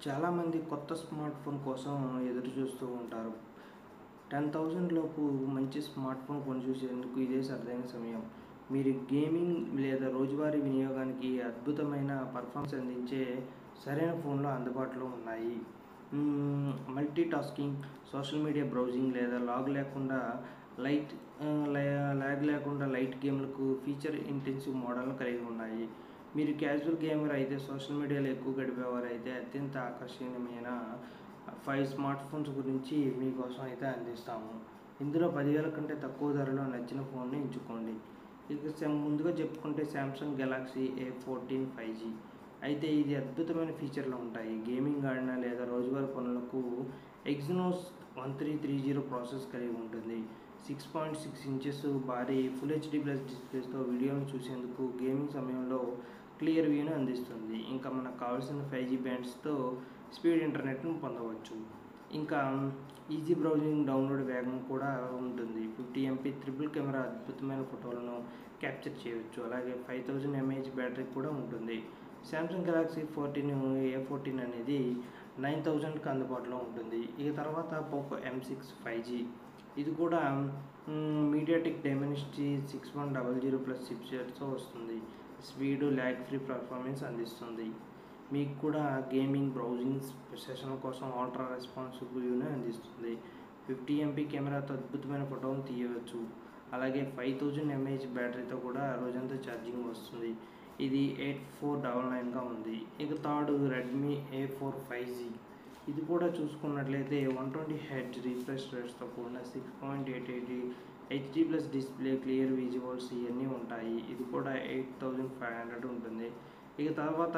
చాలామంది కొత్త smart phone కోసం ఎదురు చూస్తూ ఉంటారు. 10,000 లోపు మంచి స్మార్ట్ ఫోన్ కొనిచూసేందుకు ఇదే సరైన సమయం. మీరు గేమింగ్ లేదా రోజువారీ వినియోగానికి అద్భుతమైన పర్ఫార్మెన్స్ అందించే సరైన ఫోన్లు అందుబాటులో ఉన్నాయి. Multi tasking, social media browsing లేదా లైట్ ల్యాగ్ లేకుండా లైట్ గేమ్లకు ఫీచర్ ఇంటెన్సివ్ మోడల్ను కలిగి ఉన్నాయి. మీరు క్యాజువల్ గేమర్ అయితే, సోషల్ మీడియాలో ఎక్కువ గడిపేవారు అయితే అత్యంత ఆకర్షణీయమైన 5 స్మార్ట్ ఫోన్స్ గురించి మీకోసం అయితే అందిస్తాము. ఇందులో 10,000 కంటే తక్కువ ధరలో నచ్చిన ఫోన్ను ఎంచుకోండి. ఇక ముందుగా చెప్పుకుంటే శాంసంగ్ గెలాక్సీ A14 5G. అయితే ఇది అద్భుతమైన ఫీచర్లు ఉంటాయి. గేమింగ్ ఆడినా లేదా రోజువారీ పనులకు ఎగ్జినోస్ 1330 ప్రాసెస్ కలిగి ఉంటుంది. 6.6 ఇంచెస్ భారీ ఫుల్ హెచ్డీ ప్లస్ డిస్ప్లేతో వీడియోను చూసేందుకు గేమింగ్ సమయంలో క్లియర్ వ్యూను అందిస్తుంది. ఇంకా మనకు కావాల్సిన 5G బ్యాండ్స్తో స్పీడ్ ఇంటర్నెట్ను పొందవచ్చు. ఇంకా ఈజీ బ్రౌజింగ్, డౌన్లోడ్ వేగం కూడా ఉంటుంది. 50 MP ట్రిపుల్ కెమెరా అద్భుతమైన ఫోటోలను క్యాప్చర్ చేయవచ్చు. అలాగే 5000 mAh బ్యాటరీ కూడా ఉంటుంది. శాంసంగ్ గెలాక్సీ A14 అనేది 9,000కి అందుబాటులో ఉంటుంది. ఇక తర్వాత పోకో M6 5G. ఇది కూడా మీడియాటెక్ డైమెన్సిటీ 6100 ప్లస్ చిప్సెట్తో వస్తుంది. స్పీడ్, ల్యాగ్ ఫ్రీ పర్ఫార్మెన్స్ అందిస్తుంది. మీకు కూడా గేమింగ్, బ్రౌజింగ్ సెషన్ల కోసం అల్ట్రా రెస్పాన్సివ్ వ్యూని అందిస్తుంది. 50 MP కెమెరాతో అద్భుతమైన ఫోటోను తీయవచ్చు. అలాగే 5000 mAh బ్యాటరీతో కూడా రోజంతా ఛార్జింగ్ వస్తుంది. ఇది 8499గా ఉంది. ఇక థర్డ్ రెడ్మీ A4 5G. ఇది కూడా చూసుకున్నట్లయితే 120Hz రిఫ్రెష్ రేట్స్తో కూడిన 6.88 HD plus display, clear visuals ఇవన్నీ ఉంటాయి. ఇది కూడా 8500 ఉంటుంది. ఇక తర్వాత